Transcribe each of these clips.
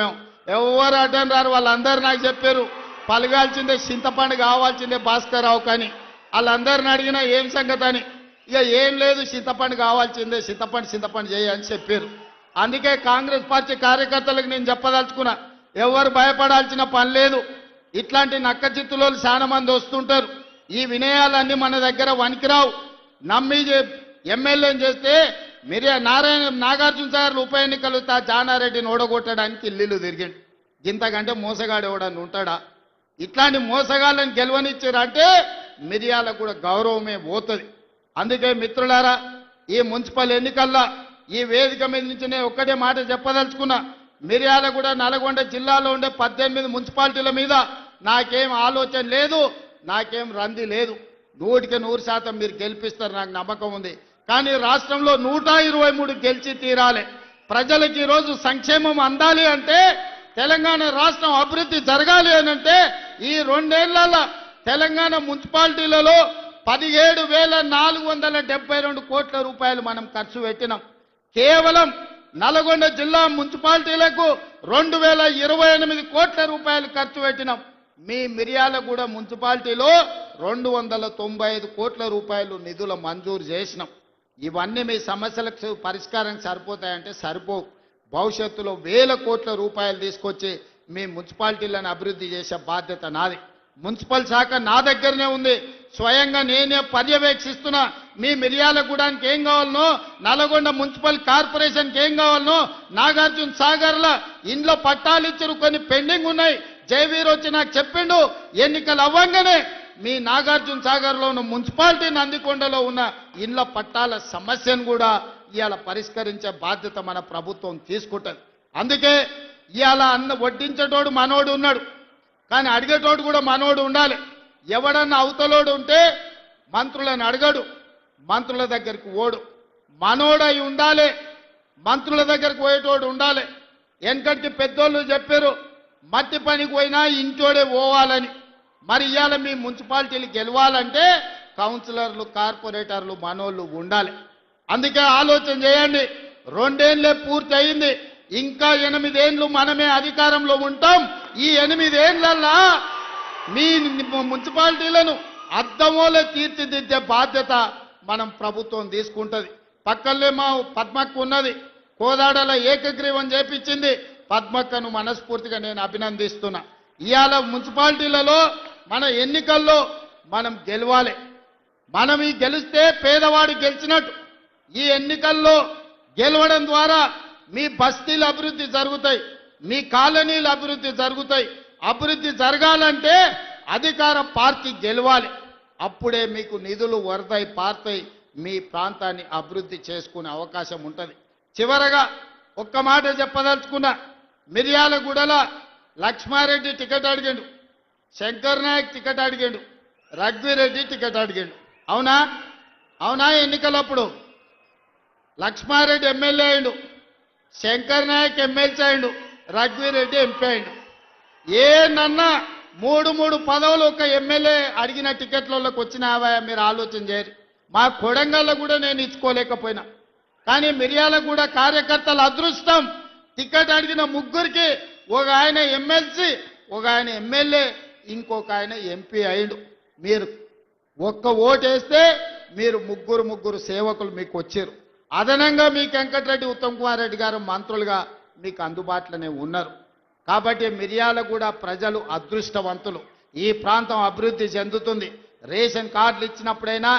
మేము ఎవరు అడ్డం రారు. వాళ్ళందరూ నాకు చెప్పారు పలగాల్సిందే చింతపండు కావాల్సిందే భాస్కర్ రావు కానీ వాళ్ళందరిని అడిగినా ఏం సంగతి అని. ఇక ఏం లేదు చింతపండు కావాల్సిందే చింతపండు చేయని చెప్పారు. అందుకే కాంగ్రెస్ పార్టీ కార్యకర్తలకు నేను చెప్పదలుచుకున్నా, ఎవరు భయపడాల్సిన పని లేదు. ఇట్లాంటి నక్క చిత్తులో చాలా మంది వస్తుంటారు. ఈ వినయాలన్నీ మన దగ్గర వనికిరావు. నమ్మి ఎమ్మెల్యేని చేస్తే నాగార్జున సాగర్ ఉప ఎన్నికలు జానారెడ్డిని ఓడగొట్టడానికి ఇల్లు తిరిగిండు. ఇంతకంటే మోసగాడు ఎవడని ఉంటాడా? ఇట్లాంటి మోసగాళ్ళని గెలవనిచ్చారంటే మిర్యాలకు కూడా గౌరవమే పోతుంది. అందుకే మిత్రులారా, ఈ మున్సిపల్ ఎన్నికల్లో ఈ వేదిక మీద నుంచి నేను ఒక్కటే మాట చెప్పదలుచుకున్నా. మిర్యాలగూడ నల్గొండ జిల్లాలో ఉండే 18 మున్సిపాలిటీల మీద నాకేం ఆలోచన లేదు, నాకేం రంది లేదు. 100% మీరు గెలిపిస్తారు, నాకు నమ్మకం ఉంది. కానీ రాష్ట్రంలో 123 గెలిచి తీరాలి. ప్రజలకు ఈరోజు సంక్షేమం అందాలి అంటే, తెలంగాణ రాష్ట్రం అభివృద్ధి జరగాలి అని అంటే ఈ 2 ఏళ్లలో తెలంగాణ మున్సిపాలిటీలలో 17,472 కోట్ల రూపాయలు మనం ఖర్చు పెట్టినాం. కేవలం నల్గొండ జిల్లా మున్సిపాలిటీలకు 2,028 కోట్ల రూపాయలు ఖర్చు పెట్టినాం. మీ మిర్యాలగూడ మున్సిపాలిటీలో 295 కోట్ల రూపాయలు నిధుల మంజూరు చేసినాం. ఇవన్నీ మీ సమస్యలకు పరిష్కారం సరిపోతాయంటే సరిపోవు. భవిష్యత్తులో 1000 కోట్ల రూపాయలు తీసుకొచ్చి మీ మున్సిపాలిటీలను అభివృద్ధి చేసే బాధ్యత నాది. మున్సిపల్ శాఖ నా దగ్గరనే ఉంది. స్వయంగా నేనే పర్యవేక్షిస్తున్నా. మీ మిర్యాలగూడానికి ఏం కావాలనో, నల్గొండ మున్సిపల్ కార్పొరేషన్కి ఏం కావాలనో, నాగార్జున సాగర్ల ఇండ్ల పట్టాలు ఇచ్చారు, కొన్ని పెండింగ్ ఉన్నాయి. జయవీర్ వచ్చి నాకు చెప్పిండు, ఎన్నికలు అవ్వంగానే మీ నాగార్జున సాగర్లో ఉన్న మున్సిపాలిటీ నందికొండలో ఉన్న ఇండ్ల పట్టాల సమస్యను కూడా ఇవాళ పరిష్కరించే బాధ్యత మన ప్రభుత్వం తీసుకుంటుంది. అందుకే ఇవాళ వడ్డించేటోడు మనోడు ఉన్నాడు, కానీ అడిగేటోడు కూడా మనోడు ఉండాలి. ఎవడన్నా అవతలోడు ఉంటే మంత్రులను అడగడు, మంత్రుల దగ్గరికి ఓడు. మనోడై ఉండాలి, మంత్రుల దగ్గరికి పోయేటోడు ఉండాలి. వెనకటికి పెద్దోళ్ళు చెప్పారు, మట్టి పనికి పోయినా ఇంటోడే పోవాలని. మరి ఇవాళ మీ మున్సిపాలిటీలు గెలవాలంటే కౌన్సిలర్లు, కార్పొరేటర్లు, మనోళ్ళు ఉండాలి. అందుకే ఆలోచన చేయండి. 2 ఏళ్లే పూర్తి అయింది, ఇంకా 8 ఏళ్ళు మనమే అధికారంలో ఉంటాం. ఈ 8 ఏళ్లల్లా మీ మున్సిపాలిటీలను అద్దమోలే తీర్చిదిద్దే బాధ్యత మనం ప్రభుత్వం తీసుకుంటుంది. పక్కనే మా పద్మక్క ఉన్నది, కోదాడల ఏకగ్రీవం చేపించింది. పద్మక్కను మనస్ఫూర్తిగా నేను అభినందిస్తున్నా. ఇవాళ మున్సిపాలిటీలలో మన ఎన్నికల్లో మనం గెలవాలి. మనం ఈ గెలిస్తే పేదవాడు గెలిచినట్టు. ఈ ఎన్నికల్లో గెలవడం ద్వారా మీ బస్తీలు అభివృద్ధి జరుగుతాయి, మీ కాలనీలు అభివృద్ధి జరుగుతాయి. అభివృద్ధి జరగాలంటే అధికార పార్టీ గెలవాలి. అప్పుడే మీకు నిధులు వరదై పారుతాయి, మీ ప్రాంతాన్ని అభివృద్ధి చేసుకునే అవకాశం ఉంటుంది. చివరగా ఒక్క మాట చెప్పదలుచుకున్నా. మిర్యాలగూడల లక్ష్మారెడ్డి టికెట్ అడిగాడు, శంకర్ నాయక్ టికెట్ అడిగాడు, రఘువీరెడ్డి టికెట్ అడిగాడు. అవునా? అవునా? ఎన్నికలప్పుడు లక్ష్మారెడ్డి ఎమ్మెల్యే అయిండు, శంకర్ నాయక్ ఎమ్మెల్సీ అయిండు, రఘువీరెడ్డి ఎంపీ అయిండు. ఏనన్నా 3 పదవులు ఒక ఎమ్మెల్యే అడిగిన టికెట్లలోకి వచ్చినావా? మీరు ఆలోచన చేయరు. మా కొడంగల్లో కూడా నేను ఇచ్చుకోలేకపోయినా. కానీ మిర్యాలగూడ కార్యకర్తల అదృష్టం, టికెట్ అడిగిన 3కి ఒక ఆయన ఎమ్మెల్సీ, ఒక ఆయన ఎమ్మెల్యే, ఇంకొక ఆయన ఎంపీ అయిండు. మీరు ఒక్క ఓటేస్తే మీరు 3 సేవకులు మీకు వచ్చారు. అదనంగా మీకు వెంకటరెడ్డి, ఉత్తమ్ కుమార్ రెడ్డి గారు మంత్రులుగా మీకు అందుబాటులోనే ఉన్నారు. కాబట్టి మిర్యాలగూడ ప్రజలు అదృష్టవంతులు. ఈ ప్రాంతం అభివృద్ధి చెందుతుంది. రేషన్ కార్డులు ఇచ్చినప్పుడైనా,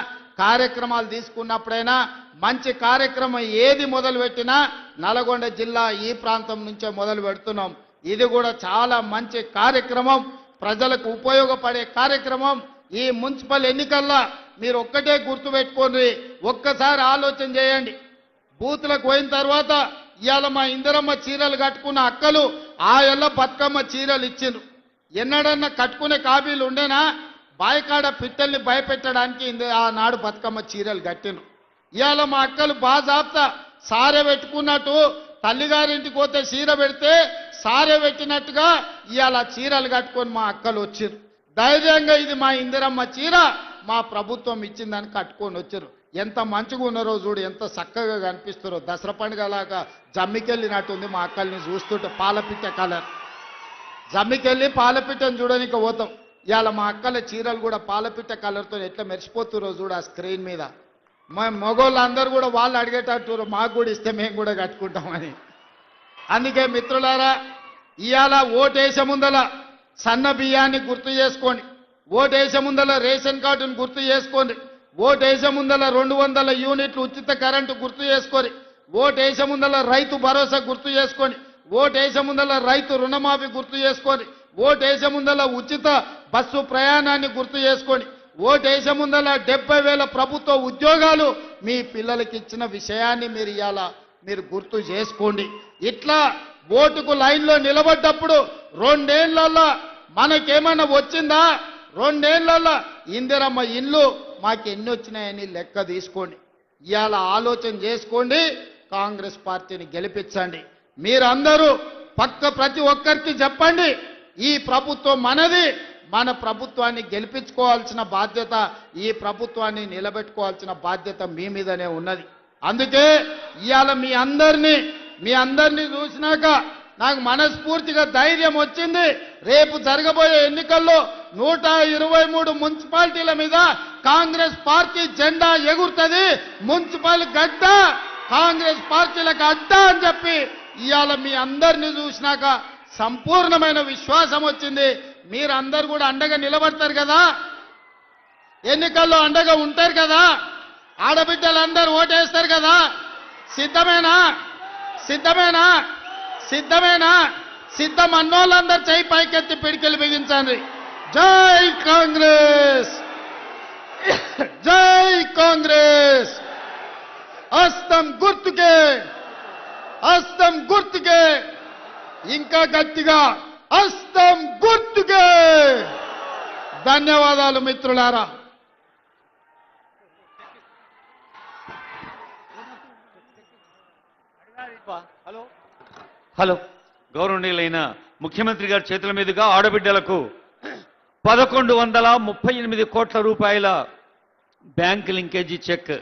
కార్యక్రమాలు తీసుకున్నప్పుడైనా, మంచి కార్యక్రమం ఏది మొదలుపెట్టినా నల్గొండ జిల్లా ఈ ప్రాంతం నుంచే మొదలు పెడుతున్నాం. ఇది కూడా చాలా మంచి కార్యక్రమం, ప్రజలకు ఉపయోగపడే కార్యక్రమం. ఈ మున్సిపల్ ఎన్నికల్లో మీరు ఒక్కటే గుర్తుపెట్టుకోండి, ఒక్కసారి ఆలోచన చేయండి. బూతులకు పోయిన తర్వాత ఇవాళ మా ఇందిరమ్మ చీరలు కట్టుకున్న అక్కలు ఆ ఎల్ల బతుకమ్మ చీరలు ఇచ్చిండ్రు. ఎన్నడన్నా కట్టుకునే కాబీలు ఉండేనా? బాయికాడ పిట్టల్ని భయపెట్టడానికి ఆనాడు బతుకమ్మ చీరలు కట్టిండ్రు. ఇవాళ మా అక్కలు బాజాబ్తా సారె పెట్టుకున్నట్టు తల్లిగారింటికి పోతే చీర పెడితే సారె పెట్టినట్టుగా ఇవాళ చీరలు కట్టుకొని మా అక్కలు వచ్చిర్రు. ధైర్యంగా ఇది మా ఇందిరమ్మ చీర, మా ప్రభుత్వం ఇచ్చిందని కట్టుకొని వచ్చారు. ఎంత మంచిగా ఉన్నారో చూడు, ఎంత చక్కగా కనిపిస్తారో. దసరా పండుగలాగా జమ్మికెళ్ళినట్టుంది మా అక్కల్ని చూస్తుంటే, పాలపిట్ట కలర్. జమ్మికెళ్ళి పాలపిట్టను చూడడానికి పోతాం. ఇవాళ మా అక్కల చీరలు కూడా పాలపిట్ట కలర్తో ఎట్లా మెరిసిపోతురో చూడు ఆ స్క్రీన్ మీద. మా మగోళ్ళందరూ కూడా వాళ్ళు అడిగేటట్టు మాకు కూడా ఇస్తే మేము కూడా కట్టుకుంటామని. అందుకే మిత్రులారా, ఇవాళ ఓటేసే ముందల సన్న బియ్యాన్ని గుర్తు చేసుకోండి, ఓటేసే ముందల రేషన్ కార్డును గుర్తు చేసుకోండి, ఓటేసే ముందల 200 యూనిట్లు ఉచిత కరెంటు గుర్తు చేసుకోండి, ఓటేసే ముందల రైతు భరోసా గుర్తు చేసుకోండి, ఓటేసే ముందల రైతు రుణమాఫీ గుర్తు చేసుకోండి, ఓటేసే ముందల ఉచిత బస్సు ప్రయాణాన్ని గుర్తు చేసుకోండి, ఓటేసే ముందల 70,000 ప్రభుత్వ ఉద్యోగాలు మీ పిల్లలకి ఇచ్చిన విషయాన్ని మీరు ఇవాళ మీరు గుర్తు చేసుకోండి. ఇట్లా ఓటుకు లైన్లో నిలబడ్డప్పుడు 2 ఏళ్లలో మనకేమైనా వచ్చిందా? 2 ఏళ్లలో ఇందిరమ్మ ఇల్లు మాకు ఎన్ని వచ్చినాయని లెక్క తీసుకోండి. ఇవాళ ఆలోచన చేసుకోండి, కాంగ్రెస్ పార్టీని గెలిపించండి. మీరందరూ ప్రతి ఒక్కరికి చెప్పండి, ఈ ప్రభుత్వం మనది, మన ప్రభుత్వాన్ని గెలిపించుకోవాల్సిన బాధ్యత, ఈ ప్రభుత్వాన్ని నిలబెట్టుకోవాల్సిన బాధ్యత మీ మీదనే ఉన్నది. అందుకే ఇవాళ మీ అందరినీ చూసినాక నాకు మనస్ఫూర్తిగా ధైర్యం వచ్చింది. రేపు జరగబోయే ఎన్నికల్లో 123 మున్సిపాలిటీల మీద కాంగ్రెస్ పార్టీ జెండా ఎగురుతుంది. మున్సిపల్ గడ్డ కాంగ్రెస్ పార్టీలకు అడ్డా అని చెప్పి ఇవాళ మీ అందరినీ చూసినాక సంపూర్ణమైన విశ్వాసం వచ్చింది. మీరందరూ కూడా అండగా నిలబడతారు కదా, ఎన్నికల్లో అండగా ఉంటారు కదా, ఆడబిడ్డలందరూ ఓటేస్తారు కదా. సిద్ధమేనా? సిద్ధమేనా? సిద్ధమేనా? సిద్ధం అన్నోళ్ళందరూ చేయి పైకెత్తి పిడికిలు బిగించండి. జై కాంగ్రెస్, జై కాంగ్రెస్. హస్తం గుర్తుకే, హస్తం గుర్తుకే, ఇంకా గట్టిగా హస్తం గుర్తుకే. ధన్యవాదాలు మిత్రులారా. హలో, గౌరవనీయులైన ముఖ్యమంత్రి గారి చేతుల మీదుగా ఆడబిడ్డలకు 1138 కోట్ల రూపాయల బ్యాంక్ లింకేజీ చెక్